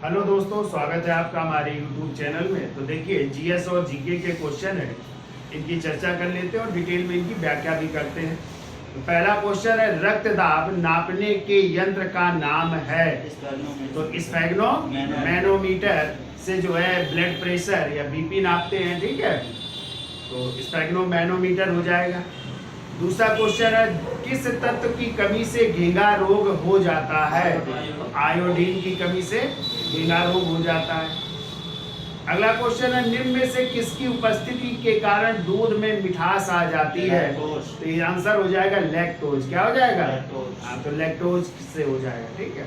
Hello दोस्तों, स्वागत है आपका हमारे YouTube चैनल में। तो देखिए, जीएस और जीके के क्वेश्चन है, इनकी चर्चा कर लेते हैं और डिटेल में इनकी व्याख्या भी करते हैं। तो पहला क्वेश्चन है, रक्त दाब नापने के यंत्र का नाम है। तो स्फेग्नो मैनोमीटर से जो है ब्लड प्रेशर या बीपी नापते हैं, ठीक है। तो स्फेग्नो मैनोमीटर हो जाएगा। दूसरा क्वेश्चन है, किस तत्व की कमी से घेंघा रोग हो जाता है? तो आयोडीन की कमी से घेंघा रोग हो जाता है। अगला क्वेश्चन है, निम्न में से किसकी उपस्थिति के कारण दूध में मिठास आ जाती है? तो ये आंसर हो जाएगा लैक्टोज। क्या हो जाएगा? हाँ, तो लैक्टोज से हो जाएगा, ठीक है।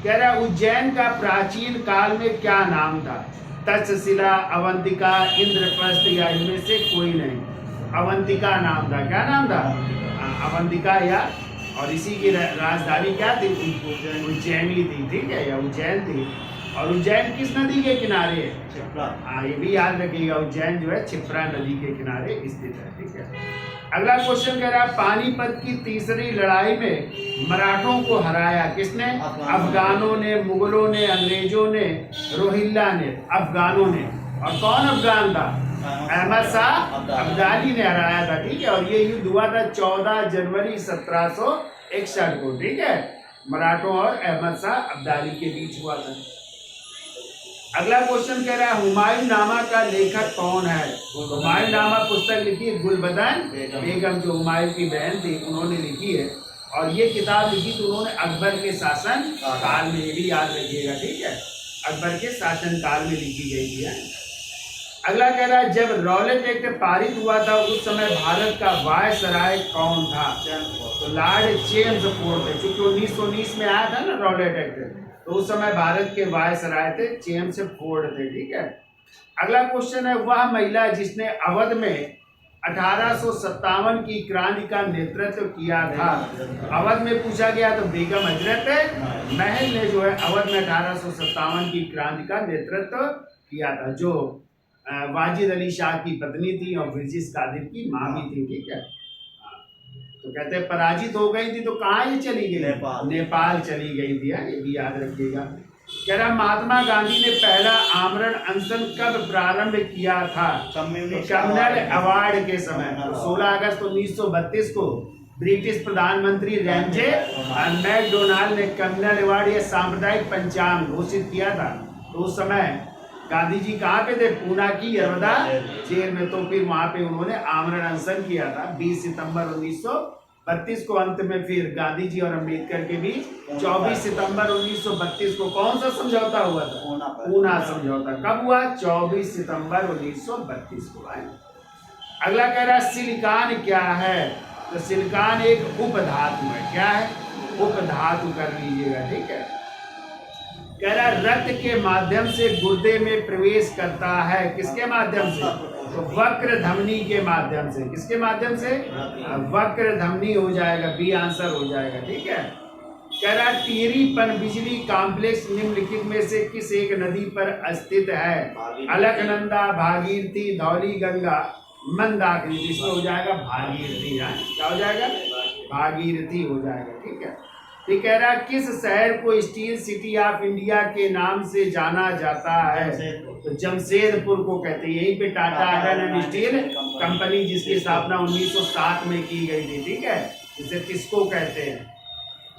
कह रहा है, उज्जैन का प्राचीन काल में क्या नाम था? तक्षशिला, अवंतिका, इंद्रप्रस्थ या इनमें से कोई नहीं। अवंतिका नाम था। क्या नाम था? अवंतिका। या और इसी की राजधानी क्या थी? उज्जैनी थी, ठीक है, या उज्जैन थी। और उज्जैन किस नदी के किनारे है? क्षिप्रा। हाँ, ये भी याद रखिएगा, उज्जैन जो है क्षिप्रा नदी के किनारे स्थित है, ठीक है। अगला क्वेश्चन कह रहा है, पानीपत की तीसरी लड़ाई में मराठों को हराया किसने? अफगानों ने, मुगलों ने, अंग्रेजों ने, रोहिल्ला ने। अफगानों ने। और कौन अफगान था? अहमद शाह अब्दाली ने हराया था, ठीक है। और ये युद्ध हुआ था 14 जनवरी 1761 को, ठीक है। मराठों और अहमद शाह अब्दाली के बीच हुआ था। अगला क्वेश्चन कह रहा है, हुमायूं नामा का लेखक कौन है? हुमायूं नामा पुस्तक लिखी है गुलबदन बेगम, जो हुमायूं की बहन थी, उन्होंने लिखी है। और ये किताब लिखी तो उन्होंने अकबर के शासन काल में, ये भी याद रखिएगा, ठीक है। अकबर के शासन काल में लिखी गई थी। अगला कह रहा है, जब रॉलेट एक्ट पारित हुआ था उस समय भारत का वायसराय कौन था? तो लॉर्ड चेम्सफोर्ड थे, क्योंकि 1919 में आया था ना रॉलेट एक्ट, तो उस समय भारत के वायसराय थे चेम्सफोर्ड थे, ठीक है। अगला क्वेश्चन है, वह महिला जिसने अवध में 1857 की क्रांति का नेतृत्व किया था। अवध में पूछा गया तो बेगम हजरत महल ने जो है अवध में 1857 की क्रांति का नेतृत्व किया था, जो वाजिद अली शाह की पत्नी थी और ब्रिटिश कादिर की माँ भी थी, ठीक है। तो कहते हैं पराजित हो गई थी तो कहाँ ये चली गई? नेपाल चली गई थी, ये भी याद रखिएगा। कह रहा, महात्मा गांधी ने पहला आमरण अनशन कब प्रारंभ किया था? कम्युनल अवार्ड के समय। तो 16 अगस्त 1932 को ब्रिटिश प्रधानमंत्री रैमजे मैकडोनाल्ड ने कम्युनल अवार्ड या सांप्रदायिक पंचांग घोषित किया था। तो उस समय गांधी जी कहाँ पे थे? पूना की यरवदा जेल में। तो फिर वहां पे उन्होंने आमरण अनशन किया था 20 सितंबर 1932 को। अंत में फिर गांधी जी और अम्बेडकर के बीच 24 सितंबर 1932 को कौन सा समझौता हुआ था? पूना समझौता। कब हुआ? 24 सितंबर 1932 को। अगला कह रहा है, सिलिकॉन क्या है? तो सिलिकॉन एक उपधातु है। क्या है? उपधातु कर लीजिएगा, ठीक है। कह रहा है, रक्त के माध्यम से गुर्दे में प्रवेश करता है। किसके माध्यम से? तो वक्र धमनी के माध्यम से। किसके माध्यम से? वक्र धमनी हो जाएगा, बी आंसर हो जाएगा, ठीक है। कह रहा है, टिहरी पनबिजली कॉम्प्लेक्स निम्नलिखित में से किस एक नदी पर स्थित है? अलकनंदा, भागीरथी, धौली गंगा, मंदाकिनी। इसमें हो जाएगा भागीरथी। क्या हो जाएगा? भागीरथी हो जाएगा, ठीक है। ये कह रहा है, किस शहर को स्टील सिटी ऑफ इंडिया के नाम से जाना जाता है? तो जमशेदपुर को कहते हैं। यहीं पे Tata iron and steel company, जिसकी स्थापना 1907 में की गई थी, ठीक है। इसे किसको कहते हैं?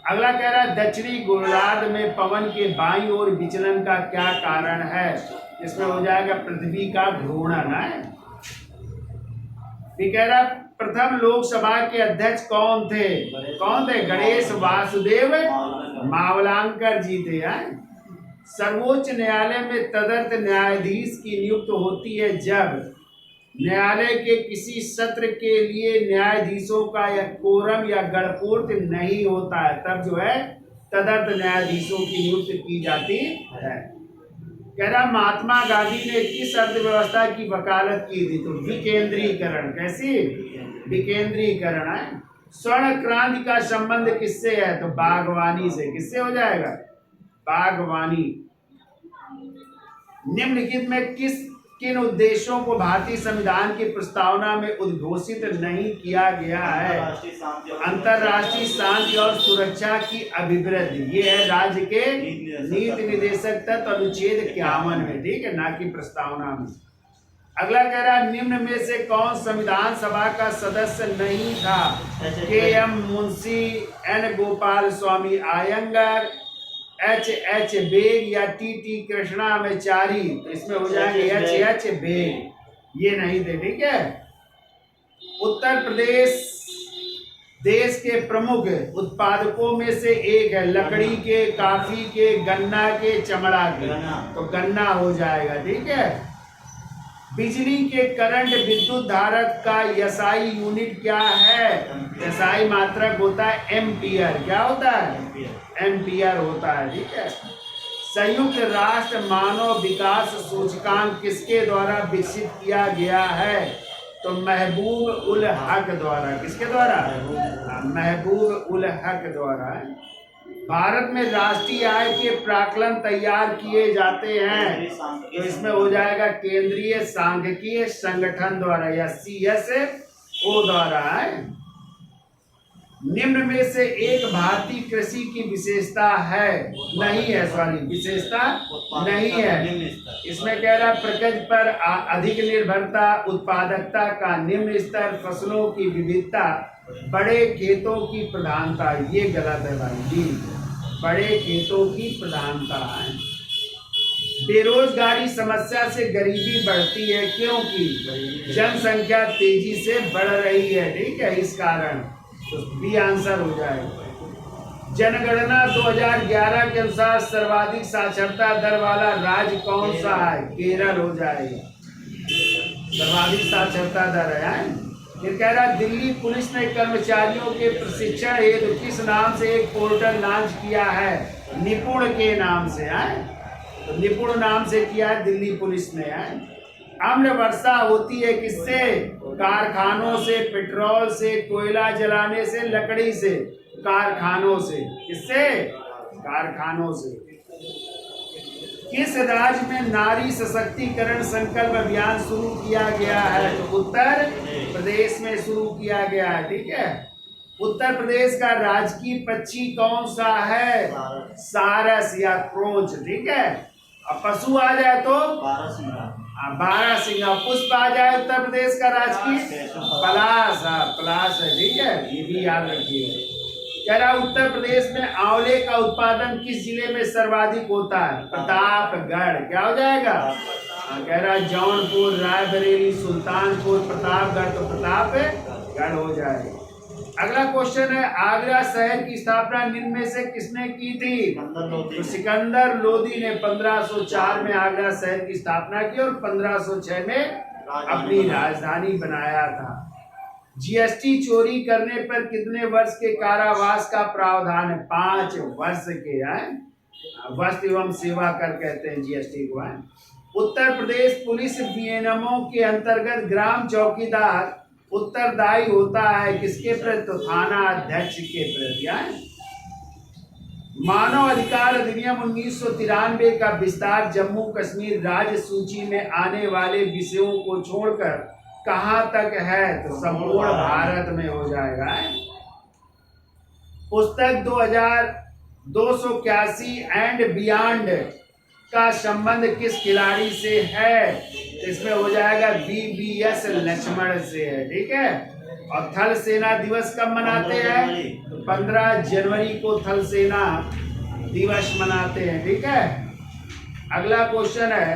अगला कह रहा है, दक्षिणी गोलार्ध में पवन के बाईं ओर विचलन का क्या कारण है? इसमें हो जाएगा पृथ्वी का घूर्णन है। कह रहा, प्रथम लोकसभा के अध्यक्ष कौन थे? कौन थे? गणेश वासुदेव मावलांकर जी थे। सर्वोच्च न्यायालय में तदर्थ न्यायाधीश की नियुक्त होती है जब न्यायालय के किसी सत्र के लिए न्यायाधीशों का या कोरम या गणपूर्ति नहीं होता है, तब जो है तदर्थ न्यायाधीशों की नियुक्ति की जाती है। कह रहा, महात्मा गांधी ने किस अर्थव्यवस्था की वकालत की थी? तो विकेंद्रीकरण। कैसी? विकेंद्रीकरण है। स्वर्ण क्रांति का संबंध किससे है? तो बागवानी से। किससे हो जाएगा? बागवानी। निम्नलिखित में किस किन उद्देश्यों को भारतीय संविधान की प्रस्तावना में उद्घोषित नहीं किया गया है? अंतर्राष्ट्रीय शांति और सुरक्षा की अभिवृद्धि, ये है राज्य के नीति निर्देशक तत्व अनुच्छेद 51 में, ठीक है, ना कि प्रस्तावना में। अगला कह रहा है निम्न में से कौन संविधान सभा का सदस्य नहीं था? KM. Munshi, N. Gopal Swami Iyengar, H. Bag या T. कृष्णामाचारी। तो इसमें हो जाएंगे H. बेग, ये नहीं थे, ठीक है। उत्तर प्रदेश देश के प्रमुख उत्पादकों में से एक है, लकड़ी के, काफी के, गन्ना के, चमड़ा के, तो गन्ना हो जाएगा, ठीक है। बिजली के करंट विद्युत धारा का एसआई यूनिट क्या है? एसआई मात्रक होता है एम्पियर, क्या होता है? एम्पियर होता है, ठीक है। संयुक्त राष्ट्र मानव विकास सूचकांक किसके द्वारा विकसित किया गया है? तो महबूब उल हक द्वारा। किसके द्वारा? महबूब उल हक द्वारा। भारत में राष्ट्रीय आय के प्राक्कलन तैयार किए जाते हैं, तो इसमें हो जाएगा केंद्रीय सांख्यिकीय संगठन द्वारा या CSO द्वारा है। निम्न में से एक भारतीय कृषि की विशेषता है? नहीं है, सॉरी, विशेषता नहीं है। इसमें कह रहा प्रकृति पर अधिक निर्भरता, उत्पादकता का निम्न स्तर, फसलों की विविधता, बड़े खेतों की प्रधानता। ये गलत है भाई जी, बड़े खेतों की प्रधानता है। बेरोजगारी समस्या से गरीबी बढ़ती है क्योंकि जनसंख्या तेजी से बढ़ रही है, ठीक है, इस कारण। तो बी आंसर हो जाएगा। जनगणना 2011 के अनुसार सर्वाधिक साक्षरता दर वाला राज्य कौन सा है? केरल हो जाएगा, सर्वाधिक साक्षरता दर है। फिर कह रहा दिल्ली पुलिस ने कर्मचारियों के प्रशिक्षण हेतु किस नाम से एक पोर्टल लॉन्च किया है? निपुण के नाम से है, तो निपुण नाम से किया है दिल्ली पुलिस ने है। अम्ल वर्षा होती है किससे? कारखानों से, पेट्रोल से, कोयला जलाने से, लकड़ी से, कारखानों से। किससे? कारखानों से। किस राज्य में नारी सशक्तिकरण संकल्प अभियान शुरू किया गया है? तो उत्तर प्रदेश में शुरू किया गया है, ठीक है। उत्तर प्रदेश का राजकीय पक्षी कौन सा है? सारस या क्रोच, ठीक है। अब पशु आ जाए तो बारहसिंगा। पुष्प आ जाए उत्तर प्रदेश का राजकीय पलाश, पलाश है, ठीक है, ये भी याद रखिए। कह रहा उत्तर प्रदेश में आंवले का उत्पादन किस जिले में सर्वाधिक होता है? प्रतापगढ़, क्या हो जाएगा? कह रहा जौनपुर, रायबरेली, सुल्तानपुर, प्रतापगढ़, तो प्रतापगढ़ हो जाएगा। अगला क्वेश्चन है आगरा शहर की स्थापना निम्न में से किसने की थी? तो सिकंदर लोदी ने 1504 में आगरा शहर की स्थापना की और 1506 में अपनी राजधानी बनाया था। जीएसटी चोरी करने पर कितने वर्ष के कारावास का प्रावधान है? 5 वर्ष के हैं। वस्तु एवं सेवा कर कहते हैं जीएसटी को है। उत्तर प्रदेश पुलिस विनियमों के अंतर्गत ग्राम चौकीदार उत्तरदायी होता है किसके प्रति? तो थाना अध्यक्ष के प्रति। मानव अधिकार अधिनियम 1993 का विस्तार जम्मू कश्मीर राज्य सूची में आने वाले विषयों को छोड़कर कहां तक है? तो संपूर्ण भारत में हो जाएगा। पुस्तक 2281 एंड बियॉन्ड का संबंध किस खिलाड़ी से है? तो इसमें हो जाएगा VVS लक्ष्मण से है, ठीक है। और थल सेना दिवस कब मनाते हैं? तो 15 जनवरी को थल सेना दिवस मनाते हैं, ठीक है। अगला क्वेश्चन है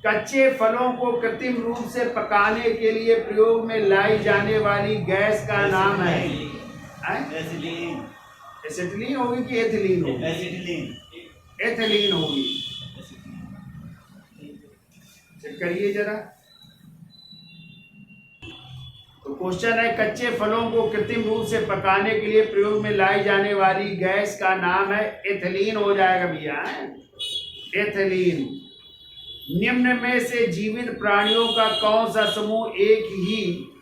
कच्चे फलों को कृत्रिम रूप से पकाने के लिए प्रयोग में लाई जाने वाली गैस का नाम है? एसिटिलीन होगी कि एथिलीन होगी? एथिलीन होगी, चेक करिए जरा। तो क्वेश्चन है कच्चे फलों को कृत्रिम रूप से पकाने के लिए प्रयोग में लाई जाने वाली गैस का नाम है एथिलीन हो जाएगा भैया, एथिलीन। निम्न में से जीवित प्राणियों का कौन सा समूह एक ही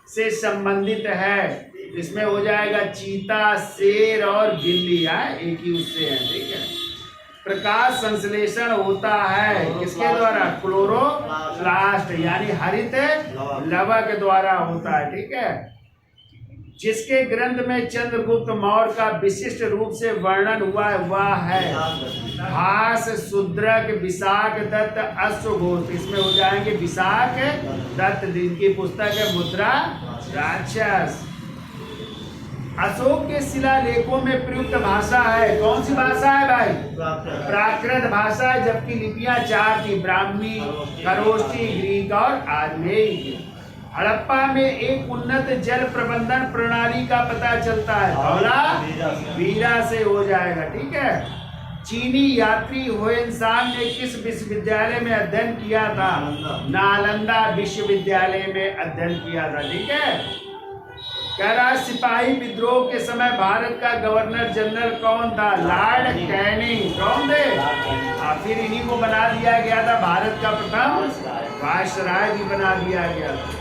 से संबंधित है? इसमें हो जाएगा चीता, शेर और बिल्ली, एक ही उससे है, ठीक है। प्रकाश संश्लेषण होता है किसके द्वारा? क्लोरोप्लास्ट यानी हरित लवक द्वारा होता है। ठीक है। जिसके ग्रंथ में चंद्रगुप्त मौर्य का विशिष्ट रूप से वर्णन हुआ है वह है भास, शूद्रक, विशाख दत्त, अश्वघोष। इसमें हो जाएंगे विशाख दत्त, जिनकी पुस्तक है मुद्रा राक्षस। अशोक के शिलालेखों में प्रयुक्त भाषा है कौन सी भाषा है भाई? प्राकृत भाषा है, जबकि लिपियां 4 थी, ब्राह्मी, खरोष्ठी, ग्रीक और आर्मेय। हड़प्पा में एक उन्नत जल प्रबंधन प्रणाली का पता चलता है, वीरा से हो जाएगा। ठीक है। चीनी यात्री हुएनसांग ने किस विश्वविद्यालय में अध्ययन किया था? नालंदा विश्वविद्यालय में अध्ययन किया था। ठीक है। कह रहा सिपाही विद्रोह के समय भारत का गवर्नर जनरल कौन था? Lord Canning. कौन थे? फिर इन्हीं को बना दिया गया था भारत का प्रथम वायसराय भी बना दिया गया था।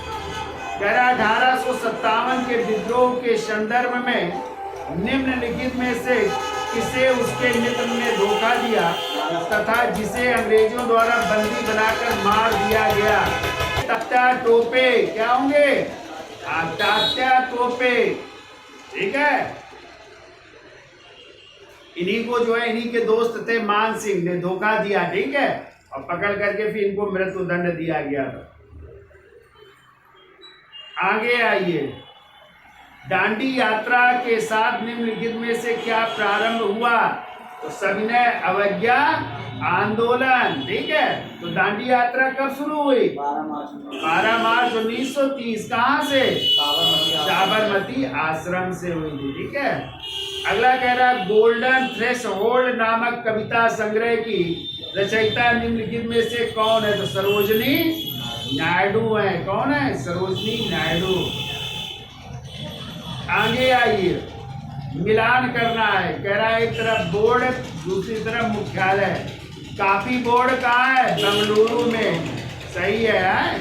कह रहा 1857 के विद्रोह के संदर्भ में निम्नलिखित में से किसे उसके मित्र ने धोखा दिया तथा जिसे अंग्रेजों द्वारा बंदी बनाकर मार दिया गया? तात्या टोपे। क्या होंगे? तात्या टोपे। ठीक है। इन्हीं को जो है इन्हीं के दोस्त थे मान सिंह ने धोखा दिया। ठीक है। और पकड़ करके फिर इनको मृत्युदंड दिया गया था। आगे आइए। दांडी यात्रा के साथ निम्नलिखित में से क्या प्रारंभ हुआ? तो सविनय अवज्ञा आंदोलन। ठीक है। तो दांडी यात्रा कब शुरू हुई? 12 मार्च 1930। कहाँ से? साबरमती आश्रम से हुई थी। ठीक है। अगला कह रहा गोल्डन थ्रेशोल्ड नामक कविता संग्रह की रचयिता निम्नलिखित में से कौन है? तो सरोजनी नायडू है। कौन है? सरोजनी नायडू। आगे आइए। मिलान करना है। कह रहा है एक तरफ बोर्ड दूसरी तरफ मुख्यालय। काफी बोर्ड कहाँ है? बेंगलुरु में। सही है।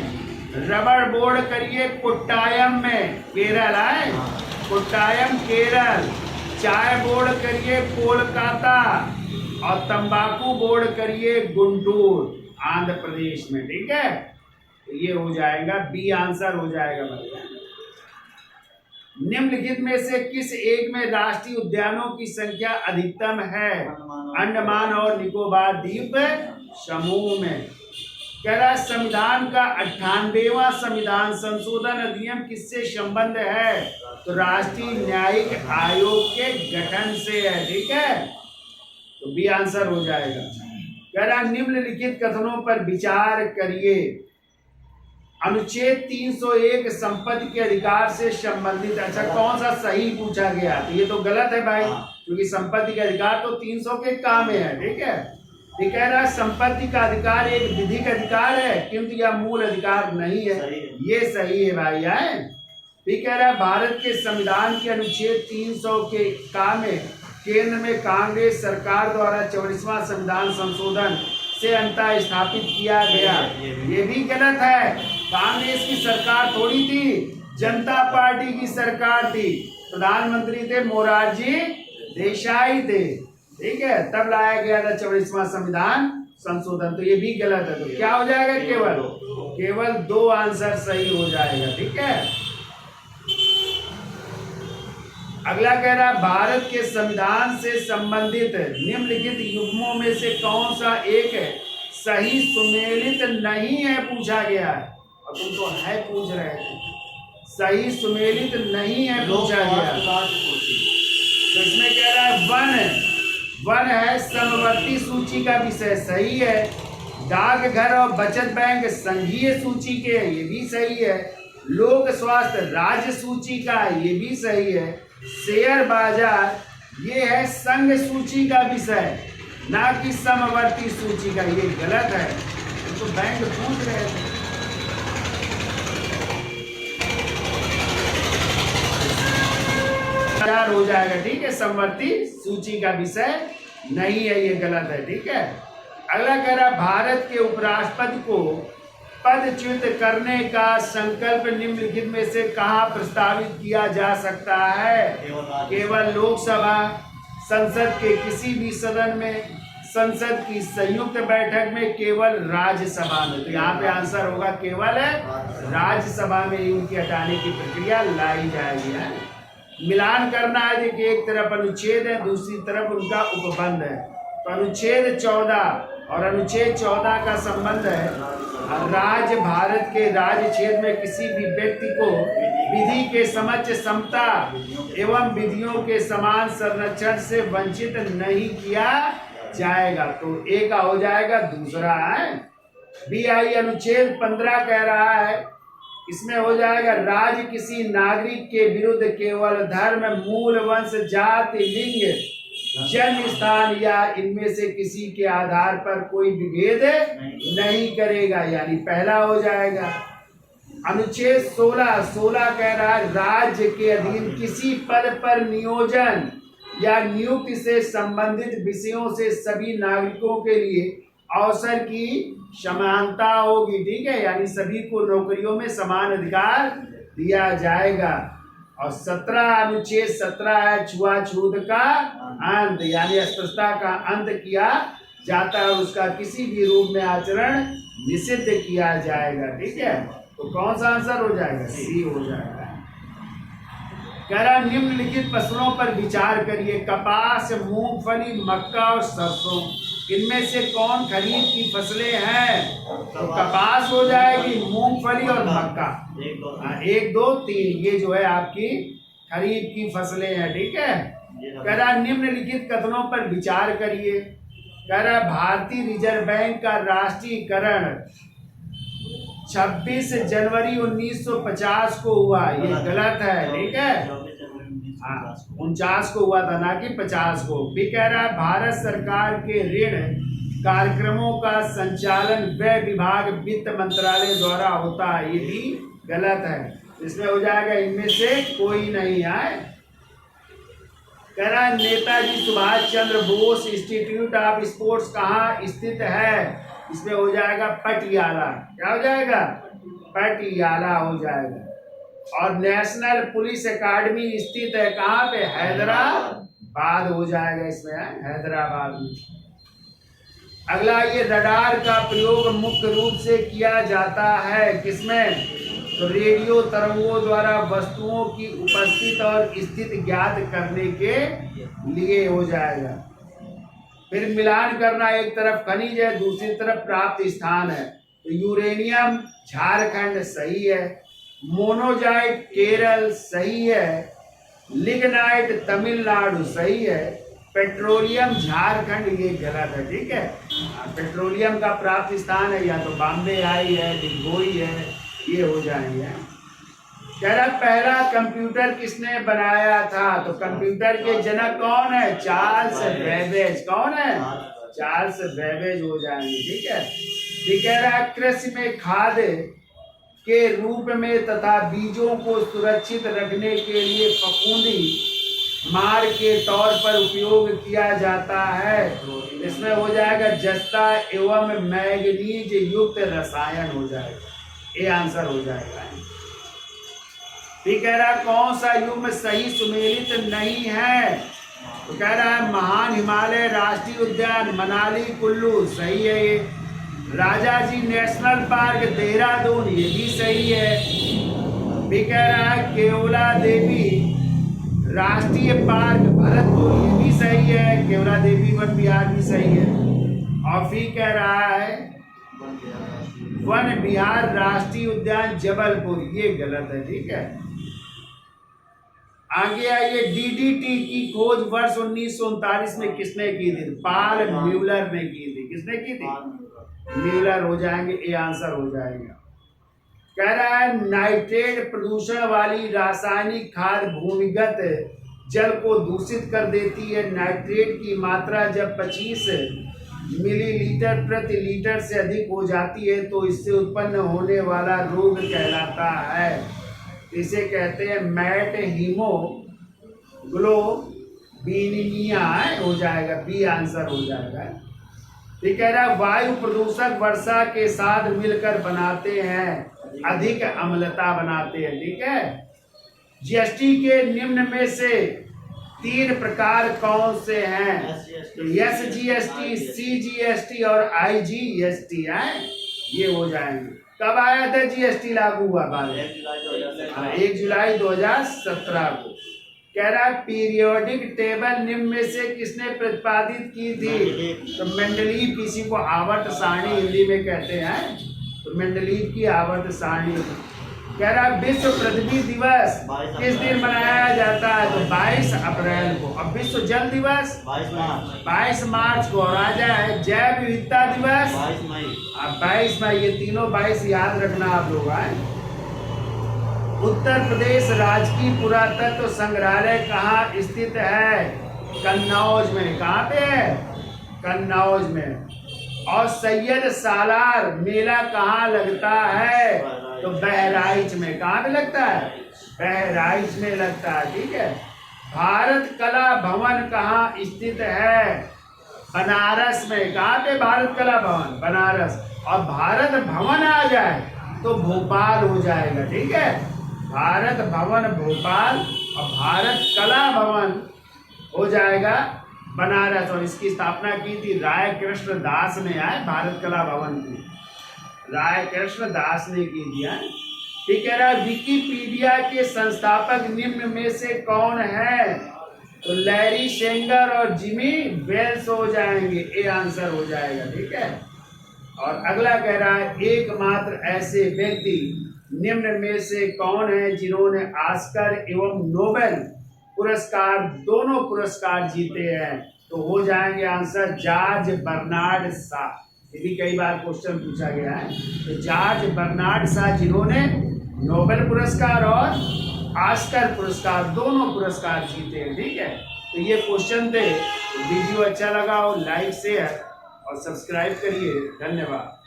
रबर बोर्ड करिए कोट्टायम में, केरल है। कोट्टायम केरल। चाय बोर्ड करिए कोलकाता और तंबाकू बोर्ड करिए गुंटूर आंध्र प्रदेश में। ठीक है। तो ये हो जाएगा बी आंसर हो जाएगा भैया। निम्नलिखित में से किस एक में राष्ट्रीय उद्यानों की संख्या अधिकतम है? अंडमान और निकोबार द्वीप समूह में। कह रहा संविधान का 98वां संविधान संशोधन अधिनियम किससे संबंध है? तो राष्ट्रीय न्यायिक आयोग के गठन से है। ठीक है। तो बी आंसर हो जाएगा। कह रहा निम्नलिखित कथनों पर विचार करिए। अनुच्छेद 301 संपत्ति के अधिकार से संबंधित। अच्छा कौन सा सही पूछा गया? तो ये तो गलत है भाई, क्योंकि संपत्ति का अधिकार तो 300 के काम में है। ठीक है। ये कह रहा है संपत्ति का अधिकार एक विधिक अधिकार है किंतु यह मूल अधिकार नहीं है। ये सही है भाई है। ये कह रहा है भारत के संविधान के अनुच्छेद 300 के काम में केंद्र में कांग्रेस सरकार द्वारा 24वां संविधान संशोधन से अंतः स्थापित किया गया। ये भी गलत है। कांग्रेस की सरकार थोड़ी थी, जनता पार्टी की सरकार थी। प्रधानमंत्री थे मोरारजी देसाई थे। ठीक है। तब लाया गया था 24वां संविधान संशोधन। तो ये भी गलत है। तो क्या हो जाएगा? केवल 2 आंसर सही हो जाएगा। ठीक है। अगला कह रहा भारत के संविधान से संबंधित निम्नलिखित युग्मों में से कौन सा एक सही सुमेलित नहीं है पूछा गया है। और तुम तो है पूछ रहे थे। सही सुमेलित नहीं है पूछा गया। तो इसमें कह रहा है वन है समवर्ती सूची का विषय। सही है। डाकघर और बचत बैंक संघीय सूची के, ये भी सही है। लोक स्वास्थ्य राज्य सूची का, ये भी सही है। शेयर बाजार ये है संघ सूची का विषय, ना कि समवर्ती सूची का। ये गलत है। तो बैंक पूछ रहे थे। हो जाएगा। ठीक है। समवर्ती सूची का विषय नहीं है, ये गलत है। ठीक है। अगला कह रहा भारत के उपराष्ट्रपति को पदच्युत करने का संकल्प निम्नलिखित में से कहाँ प्रस्तावित किया जा सकता है? केवल लोकसभा, संसद के किसी भी सदन में, संसद की संयुक्त बैठक में, केवल राज्यसभा में। तो यहाँ पे आंसर होगा केवल राज्यसभा में उनकी हटाने की प्रक्रिया लाई जाएगी। है मिलान करना है, देखिए एक तरफ अनुच्छेद है, दूसरी तरफ उनका उपबंध है। तो अनुच्छेद 14 और अनुच्छेद 14 का संबंध है राज्य भारत के राज्य क्षेत्र में किसी भी व्यक्ति को विधि के समक्ष समता एवं विधियों के समान संरक्षण से वंचित नहीं किया जाएगा। तो ए का हो जाएगा, दूसरा है बी। आई अनुच्छेद 15 कह रहा है, इसमें हो जाएगा राज्य किसी नागरिक के विरुद्ध केवल धर्म, मूल, वंश, जाति, लिंग, जन्म स्थान या इनमें से किसी के आधार पर कोई विभेद नहीं करेगा, यानी पहला हो जाएगा। अनुच्छेद 16 कह रहा है राज्य के अधीन किसी पद पर नियोजन या नियुक्ति से संबंधित विषयों से सभी नागरिकों के लिए अवसर की समानता होगी। ठीक है, यानी सभी को नौकरियों में समान अधिकार दिया जाएगा। और 17 अनुच्छेद 17 है छुआछूत का अंत, यानी अस्पृश्यता का अंत किया जाता है, उसका किसी भी रूप में आचरण निषिद्ध किया जाएगा। ठीक है, तो कौन सा आंसर हो जाएगा? सी हो जाएगा। कह रहा निम्नलिखित फसलों पर विचार करिए, कपास, मूंगफली, मक्का और सरसों, इनमें से कौन खरीफ की फसलें हैं? तो कपास हो जाएगी, मूंगफली और मक्का। 1 2 3 ये जो है आपकी खरीफ की फसलें हैं। ठीक है, कह रहा निम्नलिखित कथनों पर विचार करिए। कह रहा भारतीय रिजर्व बैंक का राष्ट्रीयकरण 26 जनवरी 1950 को हुआ, ये गलत है। ठीक है, 49 को हुआ था, ना कि 50 को। भी कह रहा है भारत सरकार के ऋण कार्यक्रमों का संचालन व्यय विभाग वित्त मंत्रालय द्वारा होता है, ये भी गलत है। इसमें हो जाएगा इनमें से कोई नहीं है। कह रहा है Netaji Subhash Chandra Bose institute of sports कहाँ स्थित है? इसमें हो जाएगा पटियाला। क्या हो जाएगा? पटियाला हो जाएगा। और नेशनल पुलिस एकेडमी स्थित है कहाँ पे? हैदराबाद हो जाएगा, इसमें है हैदराबाद में। अगला ये रडार का प्रयोग मुख्य रूप से किया जाता है किसमें? तो रेडियो तरंगों द्वारा वस्तुओं की उपस्थिति और स्थिति ज्ञात करने के लिए हो जाएगा। फिर मिलान करना, एक तरफ खनिज है, दूसरी तरफ प्राप्त स्थान है। तो यूरेनियम झारखंड सही है, मोनोजाइट केरल सही है, लिग्नाइट तमिलनाडु सही है, पेट्रोलियम झारखंड ये गलत है। ठीक है, पेट्रोलियम का प्राप्त स्थान है या तो बॉम्बे आई है, डिगबोई है, ये हो जाएंगे। कह रहा पहला कंप्यूटर किसने बनाया था? तो कंप्यूटर के जनक कौन है? Charles Babbage. कौन है? चार्ल्स बेबेज हो जाएंगे। ठीक है, ये कह रहा है कृषि में खाद के रूप में तथा बीजों को सुरक्षित रखने के लिए फफूंदी मार के तौर पर उपयोग किया जाता है। इसमें हो जाएगा जस्ता एवं मैग्नीज युक्त रसायन हो जाएगा, ये आंसर हो जाएगा। कह रहा है कौन सा युग्म सही सुमेलित नहीं है? तो कह रहा है महान हिमालय राष्ट्रीय उद्यान मनाली कुल्लू सही है ये। राजाजी नेशनल पार्क देहरादून ये भी सही है। भी कह रहा है केवला देवी राष्ट्रीय पार्क भरतपुर ये भी सही है, केवला देवी वन विहार भी सही है। और फिर कह रहा है वन विहार राष्ट्रीय उद्यान जबलपुर ये गलत है। ठीक है, आगे आइए डीडीटी की खोज वर्ष 1939 में किसने की थी? पाल म्यूलर ने की थी। किसने की थी? म्यूलर हो जाएंगे, ये आंसर हो जाएगा। कह रहा है नाइट्रेट प्रदूषण वाली रासायनिक खाद भूमिगत जल को दूषित कर देती है। नाइट्रेट की मात्रा जब 25 मिलीलीटर प्रति लीटर से अधिक हो जाती है तो इससे उत्पन्न होने वाला रोग कहलाता है। इसे कहते हैं मैट हीमोग्लोबिनिया हो जाएगा, बी आंसर हो जाएगा। ये कह रहा है वायु प्रदूषक वर्षा के साथ मिलकर बनाते हैं, अधिक अम्लता बनाते हैं। ठीक है, जीएसटी के निम्न में से तीन प्रकार कौन से हैं? तो SGST, CGST और IGST है, ये हो जाएंगे। कब आया था GST लागू हुआ? 1 जुलाई 2017 को। कह रहा है पीरियोडिक टेबल निम्न में से किसने प्रतिपादित की थी? तो मेंडलीव, किसी को आवर्त सारणी हिंदी में कहते हैं, तो मेंडलीव की आवर्त सारणी। कह रहा है विश्व पृथ्वी दिवस किस दिन मनाया जाता है? तो 22 अप्रैल को। अब विश्व जल दिवस 22 मार्च को। और आ जाए जैव विविधता दिवस 22 मई। ये तीनों 22 याद रखना आप लोग। उत्तर प्रदेश राजकीय पुरातत्व संग्रहालय कहाँ स्थित है? कन्नौज में। कहाँ पे है? कन्नौज में। और सैयद सालार मेला कहाँ लगता है? तो बहराइच में। कहाँ पे लगता है? बहराइच में लगता है। ठीक है। भारत कला भवन कहाँ स्थित है? बनारस में। कहाँ पे? भारत कला भवन बनारस। और भारत भवन आ जाए तो भोपाल हो जाएगा। ठीक है। भारत भवन भोपाल और भारत कला भवन हो जाएगा बनारस। और इसकी स्थापना की थी राय कृष्ण दास ने। आए भारत कला भवन की राय कृष्ण दास ने की दिया। ठीक है। विकिपीडिया के संस्थापक निम्न में से कौन है? तो लैरी सेंगर और जिमी वेल्स हो जाएंगे। ए आंसर हो जाएगा। ठीक है। और अगला कह रहा है एकमात्र ऐसे व्यक्ति निम्न में से कौन है जिन्होंने ऑस्कर एवं नोबेल पुरस्कार दोनों पुरस्कार जीते हैं? तो हो जाएंगे आंसर जॉर्ज बर्नार्ड शॉ। ये भी कई बार क्वेश्चन पूछा गया है। तो जॉर्ज बर्नार्ड शॉ जिन्होंने नोबेल पुरस्कार और ऑस्कर पुरस्कार दोनों पुरस्कार जीते हैं। ठीक है। तो ये क्वेश्चन थे। वीडियो अच्छा लगा हो लाइक शेयर और सब्सक्राइब करिए। धन्यवाद।